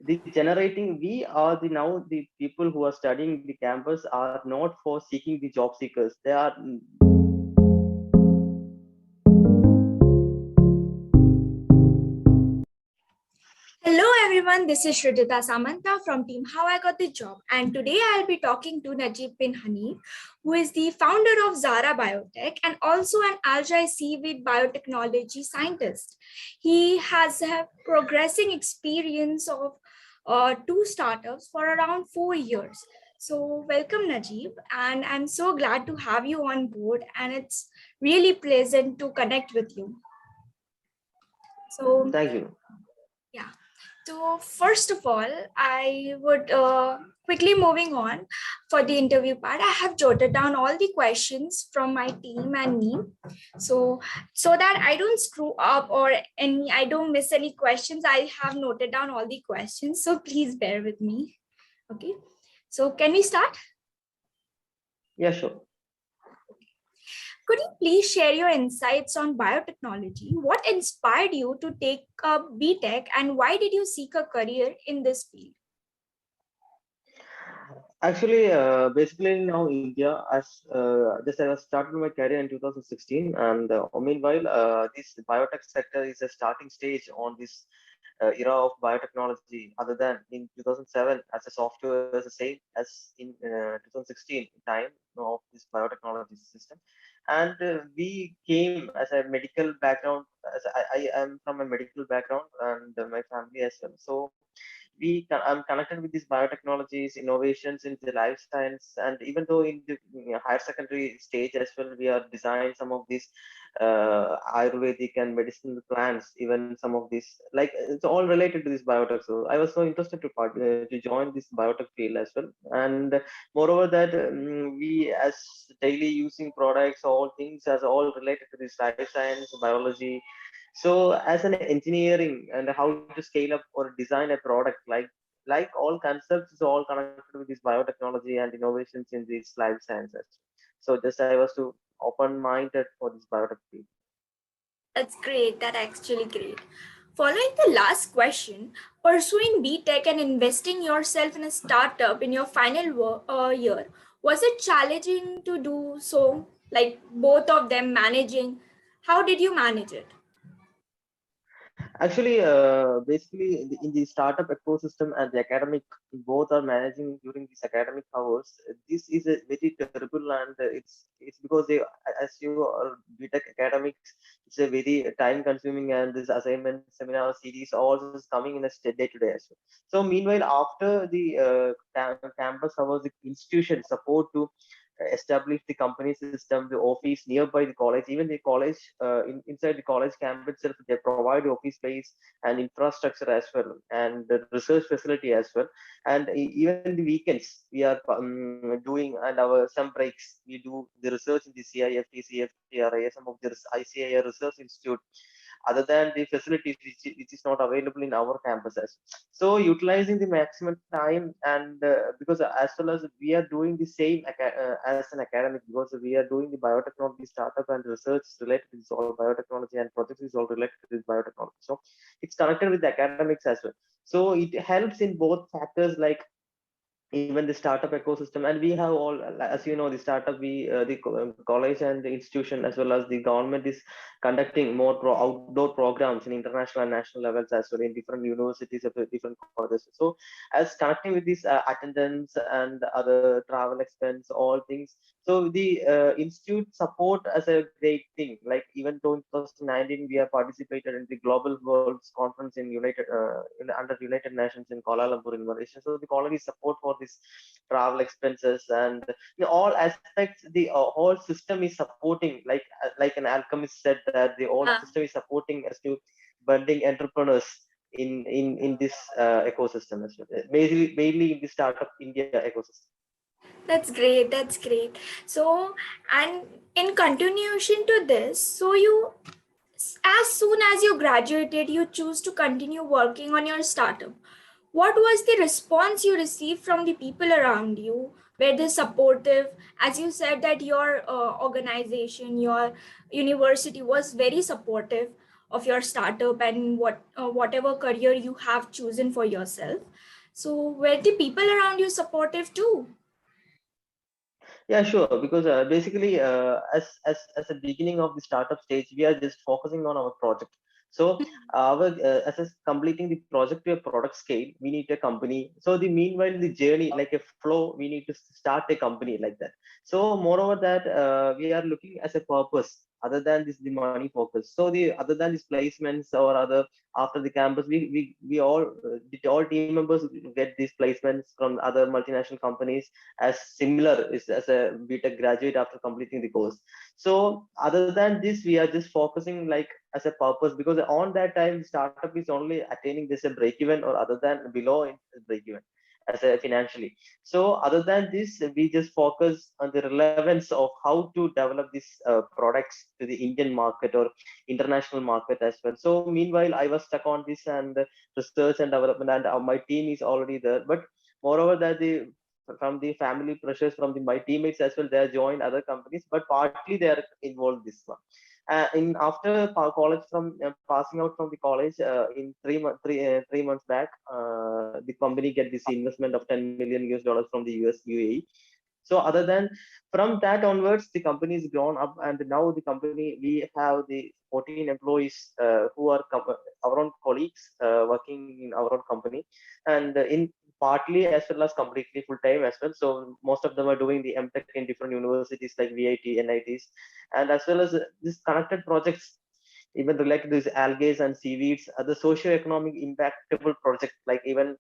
the generating, we are the now the people who are studying the campus are not for seeking the job seekers. They are. Hello everyone, this is Shrujita Samanta from Team How I Got the Job, and today I'll be talking to Najeeb Bin Haneef, who is the founder of Zaara Biotech and also an algae seaweed biotechnology scientist. He has a progressing experience of two startups for around 4 years. So welcome Najeeb, and I'm so glad to have you on board, and it's really pleasant to connect with you. So Thank you. yeah. So first of all, I would quickly moving on for the interview part. I have jotted down all the questions from my team and me, so that I don't screw up or I don't miss any questions. I have noted down all the questions, so please bear with me. Okay, so can we start? Yeah, sure. Could you please share your insights on biotechnology? What inspired you to take up BTech, and why did you seek a career in this field? Actually, basically now India, as just I was started my career in 2016, and meanwhile, this biotech sector is a starting stage on this era of biotechnology. Other than in 2007, as a software as the same as in 2016 time of this biotechnology system, and we came as a medical background. As I am from a medical background, and my family as well. So I'm connected with these biotechnologies, innovations in the life science, and even though in the higher secondary stage as well, we are designing some of these Ayurvedic and medicinal plants, even some of these, like it's all related to this biotech. So I was so interested to join this biotech field as well, and moreover that we as daily using products, all things as all related to this life science, biology. So as an engineering and how to scale up or design a product, like all concepts is all connected with this biotechnology and innovations in these life sciences. So just I was to open minded for this biotech field. That's great. That's actually great. Following the last question, pursuing BTech and investing yourself in a startup in your final year, was it challenging to do so? Like both of them managing, how did you manage it? Actually, basically, in the startup ecosystem and the academic, both are managing during these academic hours. This is a very terrible, and it's because they, as you are BTech academics, it's a very time consuming, and this assignment seminar series all is coming in a day to day as well. So meanwhile, after the campus hours, the institution support to establish the company system, the office nearby the college, even the college inside the college camp itself, they provide the office space and infrastructure as well, and the research facility as well. And even the weekends, we are doing, and our some breaks, we do the research in the CIFT, CFTRA, some of the ICIR Research Institute, other than the facilities which is not available in our campuses. So utilizing the maximum time, and because as well as we are doing the same as an academic, because we are doing the biotechnology startup and research related to this all biotechnology, and projects is all related to this biotechnology. So it's connected with the academics as well. So it helps in both factors, like even the startup ecosystem. And we have all, as you know, the startup, the college and the institution as well as the government is conducting more outdoor programs in international and national levels as well, in different universities of the different colleges. So as connecting with this attendance and other travel expense, all things, so the institute support as a great thing. Like even though in 2019 we have participated in the global world's conference in under United Nations in Kuala Lumpur in Malaysia. So the college support for this travel expenses, and all aspects, the whole system is supporting, like an alchemist said, that the whole Uh, system is supporting us to budding entrepreneurs in this ecosystem as well, mainly in the startup India ecosystem. that's great. That's great. So, and in continuation to this, so you, as soon as you graduated, you choose to continue working on your startup. What was the response you received from the people around you? Were they supportive? As you said that your organization, your university was very supportive, of your startup and whatever career you have chosen for yourself. So were the people around you supportive too? Yeah, sure. Because basically, as a beginning of the startup stage, we are just focusing on our project. So, our as completing the project to a product scale, we need a company. So, the meanwhile, the journey like a flow, we need to start a company like that. So, moreover, that we are looking as a purpose other than this the money focus. So, the other than these placements or other after the campus, we all all team members get these placements from other multinational companies as similar is as a BTech graduate after completing the course. So other than this, we are just focusing like as a purpose because on that time startup is only attaining this a break even or other than below it break even as a financially. So other than this, we just focus on the relevance of how to develop these products to the Indian market or international market as well. So meanwhile, I was stuck on this and research and development, and my team is already there. But moreover, that the from the family pressures from my teammates as well, they are joined other companies, but partly they are involved this one. In after college from passing out from the college in 3 months back, the company get this investment of 10 million US dollars from the US UAE. So other than from that onwards, the company is grown up, and now the company we have the 14 employees who are our own colleagues working in our own company, and in partly as well as completely full time as well. So most of them are doing the MTech in different universities like VIT, NITs, and as well as these connected projects even related to these algae and seaweeds, other socio-economic impactable projects like even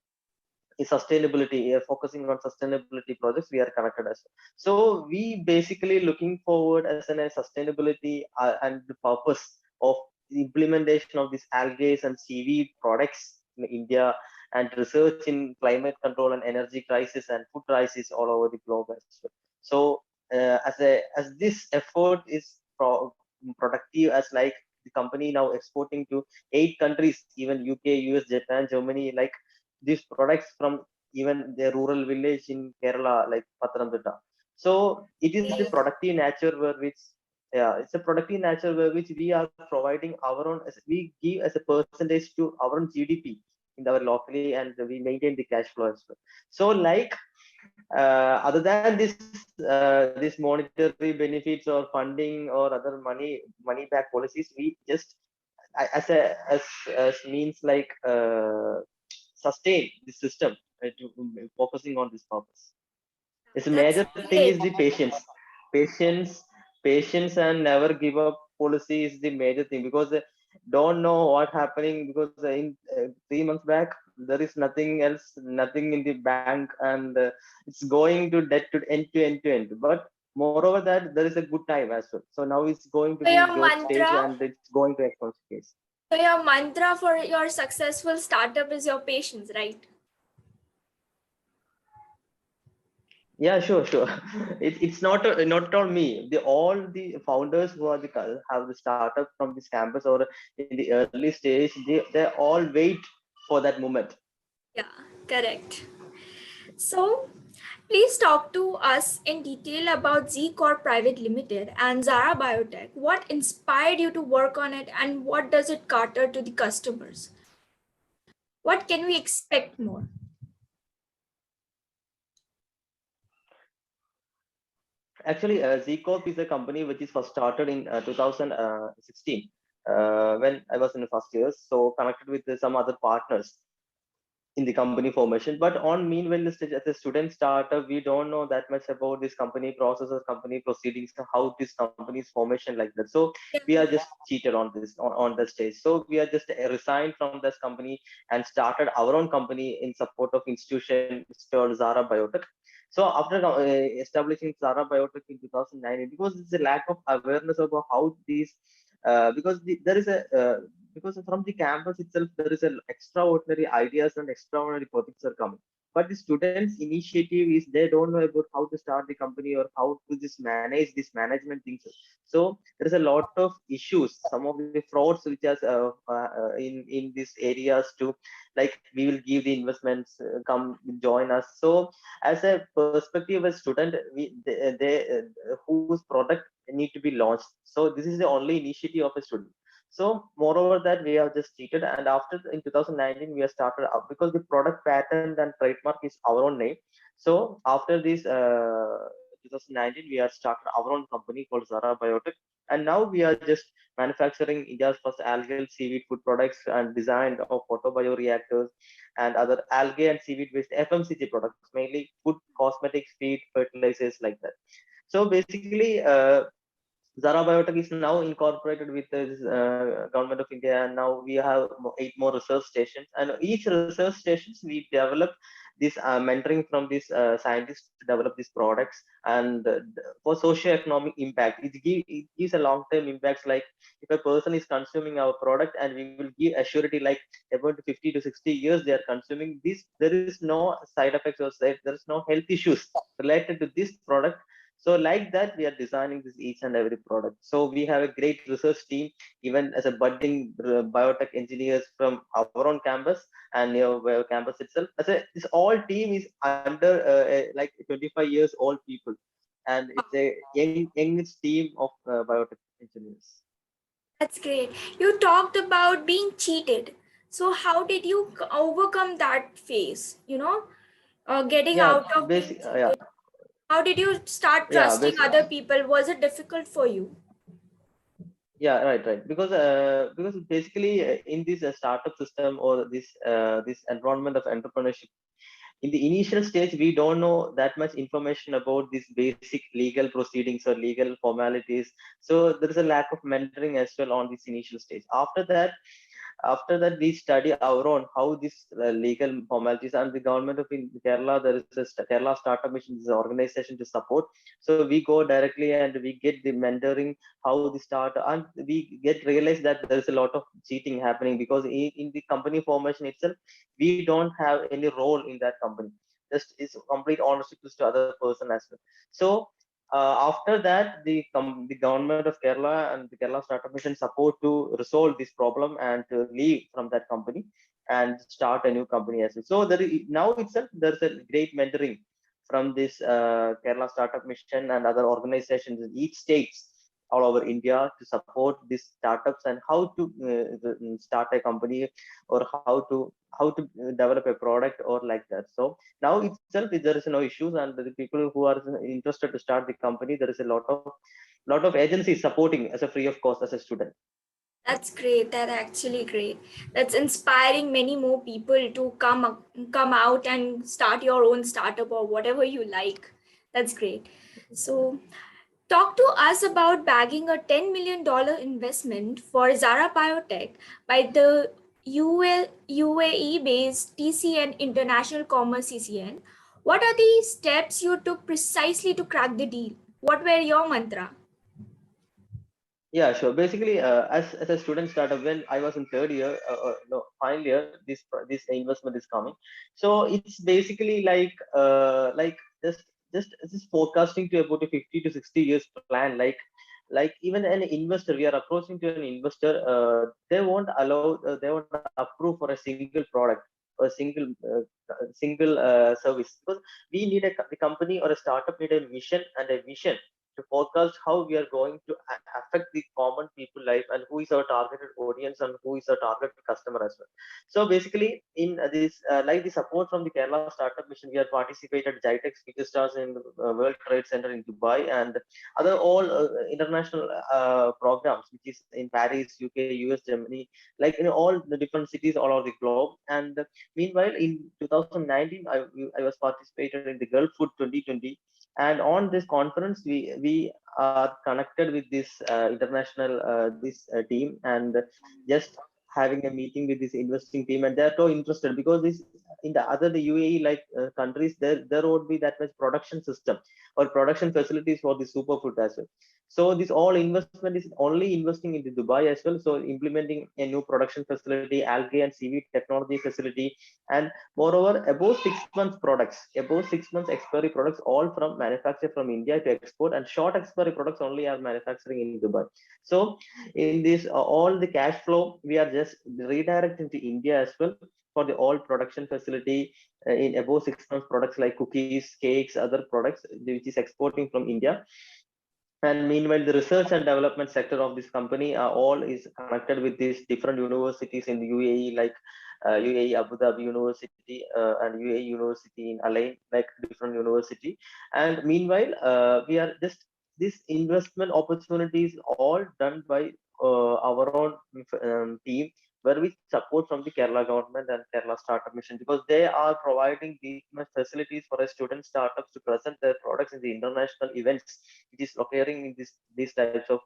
in sustainability, focusing on sustainability projects, we are connected as well. So we basically looking forward as a sustainability and the purpose of the implementation of these algae and seaweed products in India and research in climate control and energy crisis and food crisis all over the globe as well. So as this effort is productive as like the company now exporting to 8 countries, even UK, US, Japan, Germany, like these products from even the rural village in Kerala, like Pathanamthitta. So it is the productive nature where which, yeah, it's a productive nature where which we are providing our own, we give as a percentage to our own GDP in our locally, and we maintain the cash flow as well. So like other than this monetary benefits or funding or other money back policies, we just as a as means like sustain the system to focusing on this purpose. It's a That's major thing is great. the patience, patience, and never give up policy is the major thing because they don't know what happening because in 3 months back there is nothing else, nothing in the bank, and it's going to debt to end. But moreover that there is a good time as well. So now it's going to So the your growth stage mantra, and it's going to exponential case. so your mantra for your successful startup is your patience, right? Yeah, sure, sure. It's not not at all me. The all the founders who are have the startup from this campus or in the early stage, they all wait for that moment. Yeah, correct. So please talk to us in detail about Z Corp Private Limited and Zara Biotech. What inspired you to work on it and what does it cater to the customers? What can we expect more? Actually, Zcorp is a company which is first started in 2016 when I was in the first years. So connected with some other partners in the company formation. But on meanwhile, as a student startup, we don't know that much about this company process or company proceedings, how this company's formation like that. So we are just cheated on this on the stage. So we are just resigned from this company and started our own company in support of institution. It's called Zara Biotech. So after establishing Zara Biotech in 2009, because there's a lack of awareness about how these because there is a because from the campus itself there is an extraordinary ideas and extraordinary projects are coming, but the students initiative is they don't know about how to start the company or how to just manage this management things. So there is a lot of issues, some of the frauds which are in these areas too, like we will give the investments, come join us. So as a perspective as student, they whose product need to be launched. So this is the only initiative of a student. So moreover that we have just cheated, and after in 2019 we have started up because the product patent and trademark is our own name. So after this 2019 we have started our own company called Zaara Biotech, and now we are just manufacturing India's first algal seaweed food products and designed of photobioreactors and other algae and seaweed based FMCG products, mainly food, cosmetics, feed, fertilizers like that. So basically, Zara Biotech is now incorporated with the government of India, and now we have 8 more research stations. And each research stations we develop this mentoring from these scientists to develop these products, and for socio-economic impact, it gives a long-term impacts. Like if a person is consuming our product, and we will give assurity like about 50 to 60 years they are consuming this, there is no side effects or there is no health issues related to this product. So like that, we are designing this each and every product. So we have a great research team, even as a budding biotech engineers from our own campus and campus itself. As a, this all team is under like 25 years old people, and it's a youngest team of biotech engineers. That's great. You talked about being cheated. So how did you overcome that phase? Getting Yeah, out of being basic. cheated. How did you start Yeah, trusting basic. other people? Was it difficult for you? Yeah, right. Because basically in this startup system or this environment of entrepreneurship, in the initial stage we don't know that much information about these basic legal proceedings or legal formalities. So there is a lack of mentoring as well on this initial stage. After that we study our own how these legal formalities, and the government of Kerala, there is a Kerala Startup Mission, is an organization to support. So we go directly and we get the mentoring how the start, and we get realize that there is a lot of cheating happening, because in the company formation itself we don't have any role in that company. Just is complete ownership is to other person as well. So after that, the government of Kerala and the Kerala Startup Mission support to resolve this problem and to leave from that company and start a new company as well. So now itself there's a great mentoring from this Kerala Startup Mission and other organizations in each states all over India to support these startups and how to start a company, or how to develop a product or like that. So now itself there is no issues, and the people who are interested to start the company, there is a lot of agencies supporting as a free of cost as a student. That's great. That's actually great. That's inspiring many more people to come out and start your own startup or whatever you like. That's great. So, talk to us about bagging a $10 million investment for Zara Biotech by the UAE based TCN International Commerce CCN. What are the steps you took precisely to crack the deal? What were your mantra? Yeah, sure. Basically, as a student startup, when I was in third year, no, final year, this investment is coming. So it's basically like just forecasting to about a 50 to 60 years plan. Like even an investor, we are approaching to an investor. They won't allow, they won't approve for a single product or single service, because we need the company or a startup need a mission and a vision to forecast how we are going to affect the common people life, and who is our targeted audience and who is our target customer as well. So basically in this like the support from the Kerala Startup Mission, we have participated Jitex Future Stars in the World Trade Center in Dubai, and other all international programs which is in Paris, UK, US, Germany, like in all the different cities all over the globe. And meanwhile in 2019 I was participated in the Gulf Food 2020, and on this conference we are connected with this international this team, and just having a meeting with this investing team, and they're so interested because this in the other the UAE like countries, there won't be that much production system or production facilities for the superfood as well. So this all investment is only investing into Dubai as well, so implementing a new production facility, algae and seaweed technology facility, and moreover, above 6 months products, above 6 months expiry products, all from manufacture from India to export, and short expiry products only are manufacturing in Dubai. So in this, all the cash flow we are just redirecting to India as well for the all production facility in above 6 months products like cookies, cakes, other products which is exporting from India. And meanwhile, the research and development sector of this company all is connected with these different universities in the UAE, like UAE Abu Dhabi University and UAE University in Alain, like different university. And meanwhile, we are just this investment opportunities all done by our own team, where we support from the Kerala government and Kerala Startup Mission, because they are providing these much facilities for a student startups to present their products in the international events which is occurring in these types of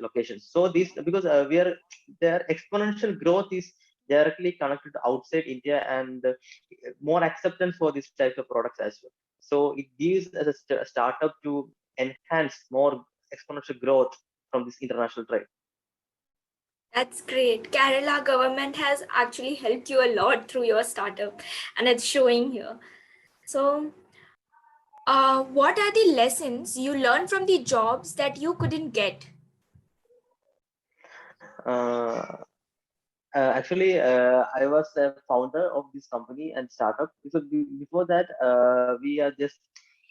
locations. So this, because we are, their exponential growth is directly connected to outside India, and more acceptance for these types of products as well. So it gives as a startup to enhance more exponential growth from this international trade. That's great. Kerala government has actually helped you a lot through your startup, and it's showing here. So, what are the lessons you learned from the jobs that you couldn't get? Uh, Actually, I was a founder of this company and startup. So before that, we are just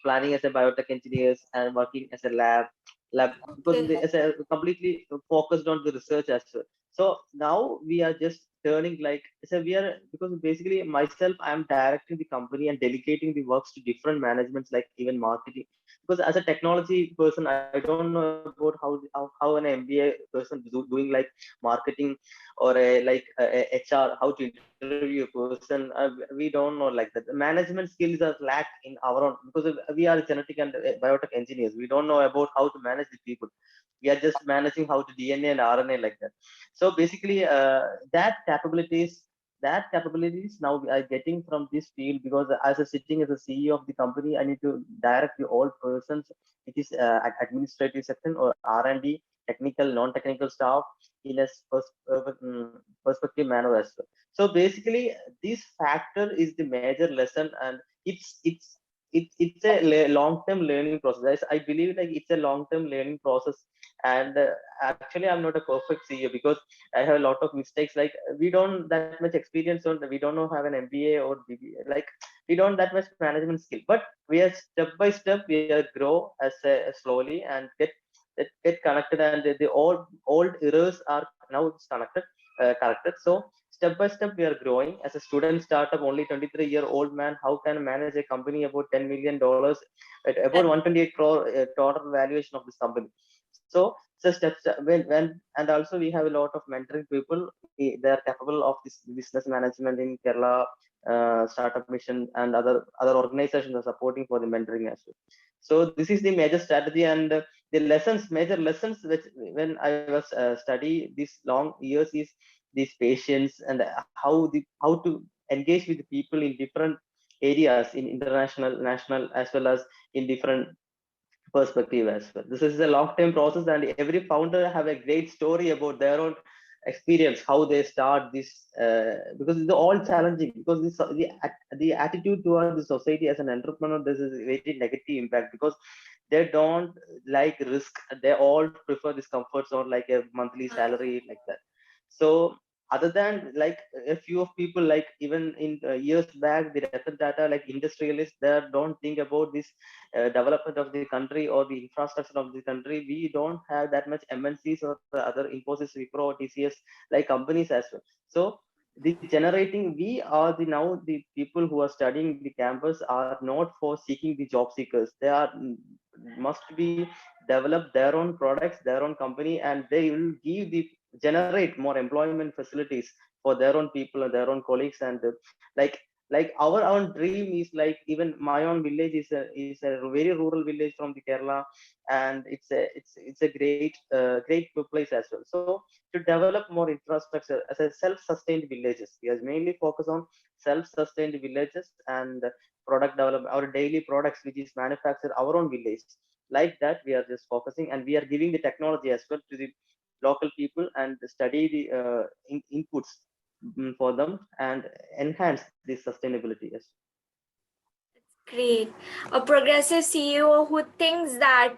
planning as a biotech engineers and working as a lab, because Okay. as a completely focused on the research as well. So now we are just turning like, so we are, because basically myself, I am directing the company and delegating the works to different managements, like even marketing. Because as a technology person, I don't know about how an MBA person doing like marketing or a HR, how to interview a person. We don't know like that. The management skills are lack in our own, because we are genetic and biotech engineers. We don't know about how to manage the people. We are just managing how to DNA and RNA like that. So basically, that capabilities now we are getting from this field, because as a sitting as a CEO of the company, I need to direct the all persons, which is administrative section or R&D, technical, non-technical staff, in a perspective manner as well. So basically, this factor is the major lesson, and it's a long-term learning process. I believe like it's a long-term learning process, and actually, I'm not a perfect CEO, because I have a lot of mistakes. Like we don't that much experience on, we don't know have an MBA or BBA. Like we don't that much management skill, but we are step by step we are grow as a slowly and get connected, and the old errors are now it's connected corrected. So step by step we are growing as a student startup, only 23-year-old man, how can manage a company about $10 million at about 128 crore total valuation of this company. So when and also we have a lot of mentoring people. They are capable of this business management in Kerala startup mission, and other organizations are supporting for the mentoring as well. So this is the major strategy, and the major lessons which when I was study these long years is these patience, and how to engage with the people in different areas, in international, national, as well as in different perspective as well. This is a long-term process, and every founder have a great story about their own experience, how they start this, because it's all challenging. Because the attitude toward the society as an entrepreneur, this is a very negative impact, because they don't like risk. They all prefer this comfort zone, like a monthly salary like that. So other than like a few of people, like even in years back, the Ratan Tata, like industrialists, they don't think about this development of the country or the infrastructure of the country. We don't have that much MNCs or other Infosys, Wipro, TCS like companies as well. So the generating, we are the now the people who are studying the campus are not for seeking the job seekers. They are must be develop their own products, their own company, and they will give the generate more employment facilities for their own people and their own colleagues. And like our own dream is like, even my own village is a very rural village from the Kerala, and it's a great place as well. So to develop more infrastructure as a self-sustained villages, we are mainly focus on self-sustained villages and product development, our daily products which is manufactured our own village. Like that we are just focusing, and we are giving the technology as well to the local people, and study the inputs for them, and enhance this sustainability. Yes. Great. A progressive CEO who thinks that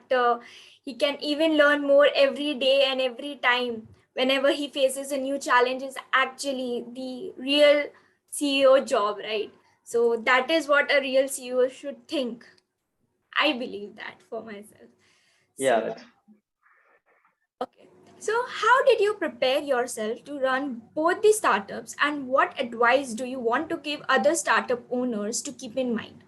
he can even learn more every day and every time whenever he faces a new challenge is actually the real CEO job, right? So that is what a real CEO should think. I believe that for myself. Yeah, So, right. okay. So, how did you prepare yourself to run both the startups, and what advice do you want to give other startup owners to keep in mind?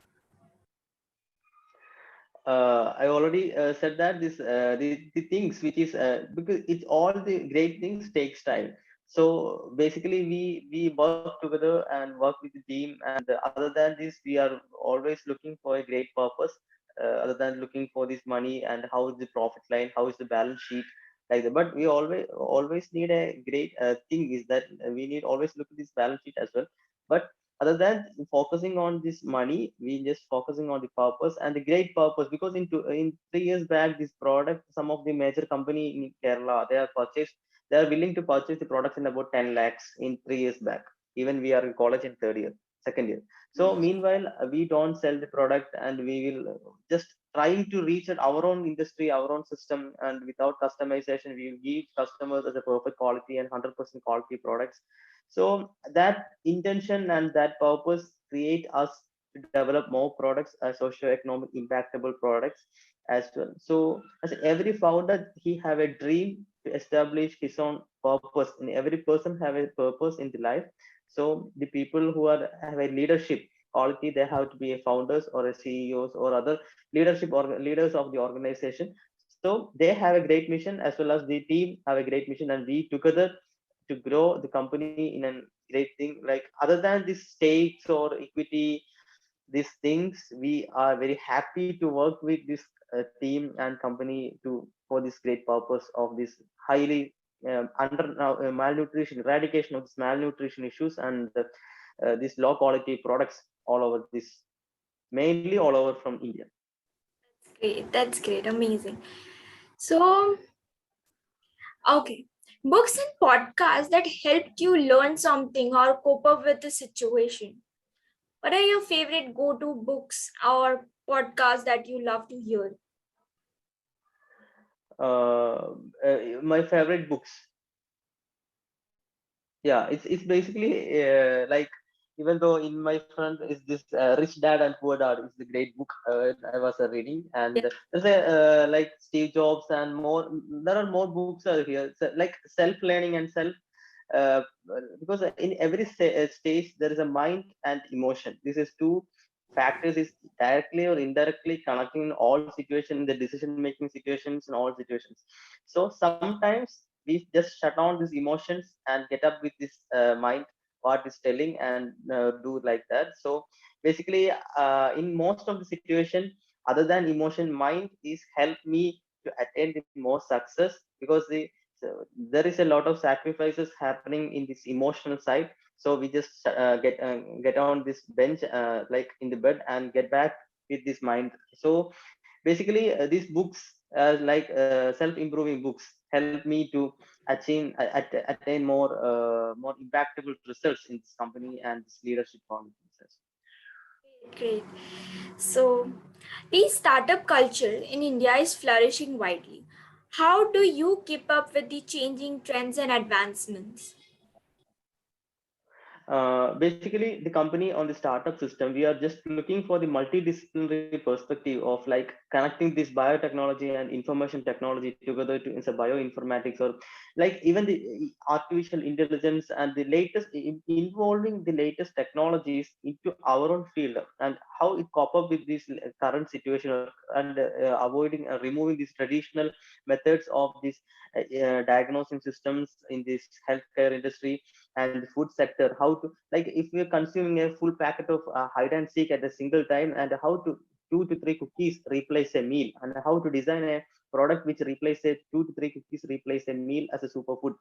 I already said that the things which is because it's all the great things takes time. So basically, we work together and work with the team. And other than this, we are always looking for a great purpose. Other than looking for this money and how is the profit line, how is the balance sheet, like that. But we always need a great thing is that we need always look at this balance sheet as well. But other than focusing on this money, we just focusing on the purpose and the great purpose, because in 3 years back, this product, some of the major company in Kerala, they are willing to purchase the products in about 10 lakhs in 3 years back. Even we are in college in third year, second year. So meanwhile, we don't sell the product, and we will just trying to reach at our own industry, our own system, and without customization, we will give customers as a perfect quality and 100% quality products. So that intention and that purpose create us to develop more products as socio-economic impactable products as well. So as every founder, he have a dream to establish his own purpose, and every person have a purpose in the life. So the people who are have a leadership quality, they have to be a founders or a CEOs or other leadership or leaders of the organization. So they have a great mission, as well as the team have a great mission, and we together to grow the company in a great thing. Like other than these stakes or equity, these things, we are very happy to work with this team and company to for this great purpose of this highly malnutrition, eradication of this malnutrition issues, and these low quality products all over this, mainly all over from India. Great, that's great, amazing. So, okay, books and podcasts that helped you learn something or cope up with the situation. What are your favorite go-to books or podcasts that you love to hear? My favorite books, yeah, it's basically like, even though in my front is this Rich Dad and Poor Dad is the great book I was reading. And Yeah. there's a like Steve Jobs and more, there are more books are here. So, like self learning and self uh, because in every stage there is a mind and emotion. This is two factors is directly or indirectly connecting in all situations, in the decision making situations, in all situations. So sometimes we just shut down these emotions and get up with this mind what is telling, and do like that. So basically, in most of the situation, other than emotion, mind is help me to attain the more success, because so there is a lot of sacrifices happening in this emotional side. So we just get on this bench, like in the bed, and get back with this mind. So basically, these books, like self improving books, help me to attain more impactable results in this company and this leadership qualities. Great. So, the startup culture in India is flourishing widely. How do you keep up with the changing trends and advancements? Basically, the company on the startup system, we are just looking for the multidisciplinary perspective of like connecting this biotechnology and information technology together to into bioinformatics, or like even the artificial intelligence and the latest involving the latest technologies into our own field, and how it cope up with this current situation, and avoiding removing these traditional methods of these diagnosing systems in this healthcare industry and the food sector. How to, like if we're consuming a full packet of hide and seek at a single time, and how to 2 to 3 cookies replace a meal, and how to design a product which replaces 2 to 3 cookies replace a meal as a superfood.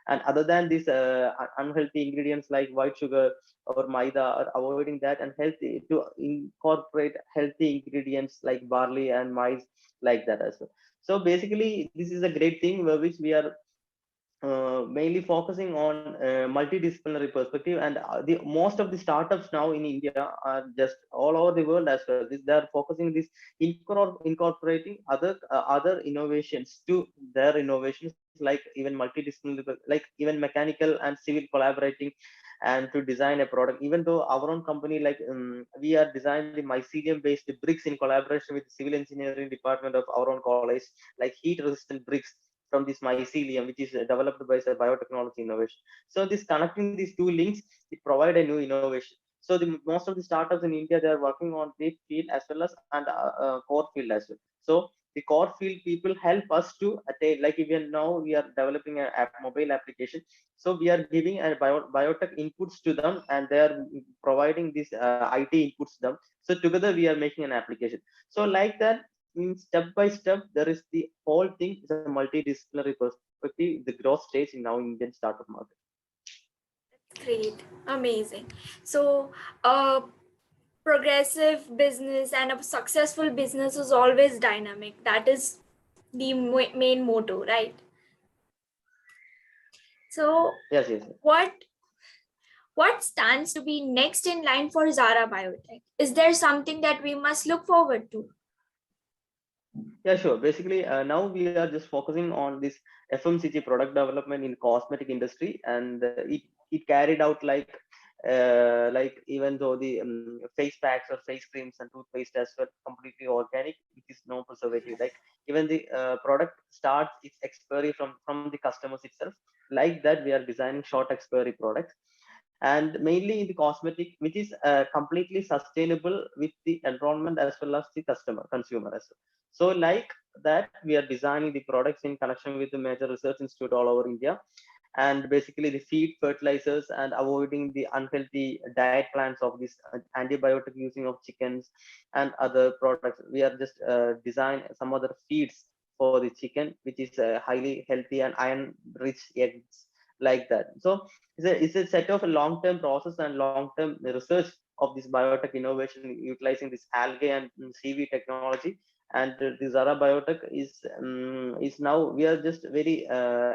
And other than these unhealthy ingredients like white sugar or maida, or avoiding that, and healthy to incorporate healthy ingredients like barley and maize, like that as well. So basically, this is a great thing where which we are mainly focusing on multidisciplinary perspective. And the most of the startups now in India are just all over the world as well. They are focusing this incorporating other innovations to their innovations, like even multidisciplinary, like even mechanical and civil collaborating, and to design a product. Even though our own company, like we are designing the mycelium based bricks in collaboration with the civil engineering department of our own college, like heat resistant bricks from this mycelium, which is developed by the biotechnology innovation. So this connecting these two links, it provide a new innovation. So most of the startups in India, they are working on the field as well as and core field as well. So the core field people help us to attain, like even now we are developing a mobile application. So we are giving a biotech inputs to them, and they are providing this IT inputs to them. So together we are making an application. So like that, step by step, there is the whole thing is a multidisciplinary perspective, the growth stage in now Indian startup market. Great, amazing. So, progressive business and a successful business is always dynamic. That is the main motto, right? So, Yes. what stands to be next in line for Zaara Biotech? Is there something that we must look forward to? Yeah, sure. Basically, now we are just focusing on this FMCG product development in cosmetic industry, and it carried out like even though the face packs or face creams and toothpaste as well completely organic, which is no preservative. Like even the product starts its expiry from the customers itself. Like that, we are designing short expiry products, and mainly in the cosmetic, which is completely sustainable with the environment as well as the consumer as well. So like that, we are designing the products in connection with the major research institute all over India, and basically the feed fertilizers and avoiding the unhealthy diet plans of this antibiotic using of chickens and other products. We are just design some other feeds for the chicken, which is highly healthy and iron rich eggs, like that. So it's a set of a long-term process and long-term research of this biotech innovation utilizing this algae and seaweed technology. And the Zara Biotech is now we are just very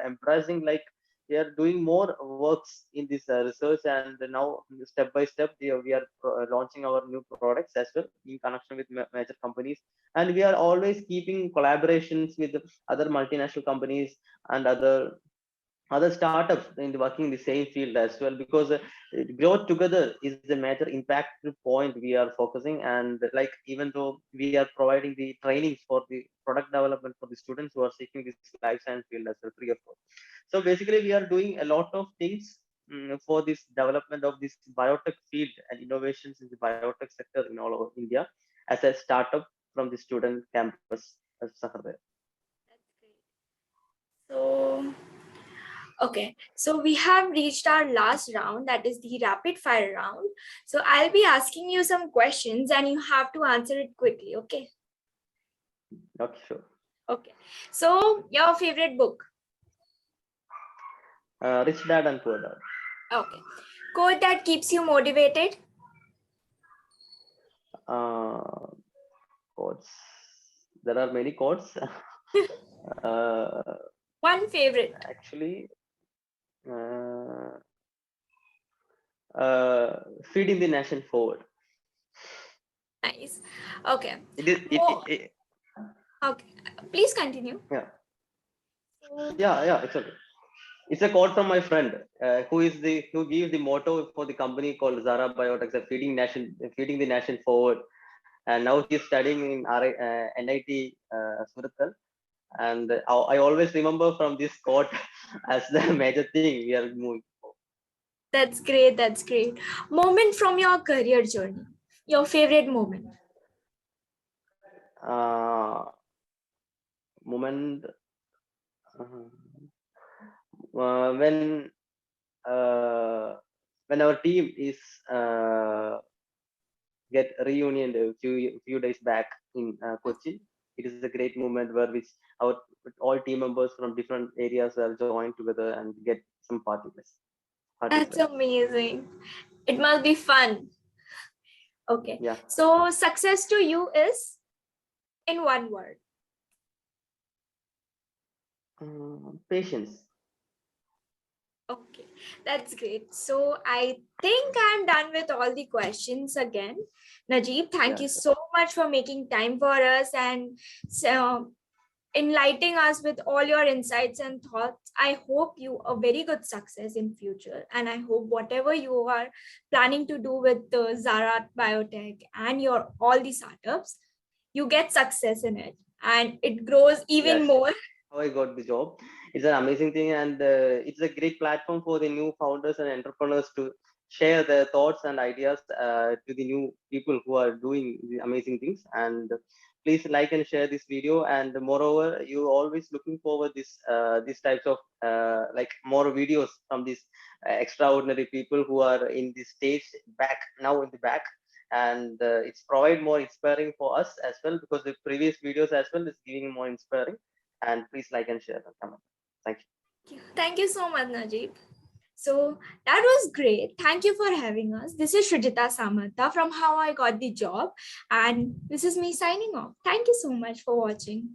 embracing, like we are doing more works in this research, and now step by step we are launching our new products as well in connection with major companies. And we are always keeping collaborations with other multinational companies and other startups in working in the same field as well, because growth together is the major impact point we are focusing. And like even though we are providing the trainings for the product development for the students who are seeking this life science field as well, free of cost. So basically we are doing a lot of things for this development of this biotech field and innovations in the biotech sector in all over India as a startup from the student campus as Saharway. That's great. So, okay, so we have reached our last round, that is the rapid fire round. So I'll be asking you some questions and you have to answer it quickly, okay? Not sure. Okay. So your favorite book? Rich Dad and Poor Dad. Okay. Quote that keeps you motivated? Quotes. There are many quotes. One favorite. Actually, uh, feeding the nation forward. Nice. Okay. It is. Okay. Please continue. Yeah. So, Yeah. It's okay. It's a quote from my friend, who gives the motto for the company called Zara Biotech, feeding the nation forward. And now he's studying in NIT Surat. And I always remember from this quote as the major thing we are moving. that's great. That's great. Moment from your career journey. Your favorite moment. Moment uh, when uh, when our team is get reunion a few days back in Kochi. It is a great moment where which our all team members from different areas are joined together and get some parties That's there. amazing. It must be fun. Okay. Yeah. So success to you is in one word. Patience. Okay, that's great. So I think I'm done with all the questions again. Najeeb, thank Yeah, you sure. so much for making time for us and so enlightening us with all your insights and thoughts. I hope you a very good success in future, and I hope whatever you are planning to do with the Zaara Biotech and your all the startups, you get success in it and it grows even Yes, more. how I got the job. It's an amazing thing, and it's a great platform for the new founders and entrepreneurs to share their thoughts and ideas to the new people who are doing the amazing things. And please like and share this video. And moreover, you always looking forward these types of like more videos from these extraordinary people who are in this stage back now in the back. And it's provide more inspiring for us as well, because the previous videos as well is giving more inspiring. And please like and share and comment. Thank you. Thank you so much, Najib. So that was great. Thank you for having us. This is Shrujita Samanta from How I Got the Job, and this is me signing off. Thank you so much for watching.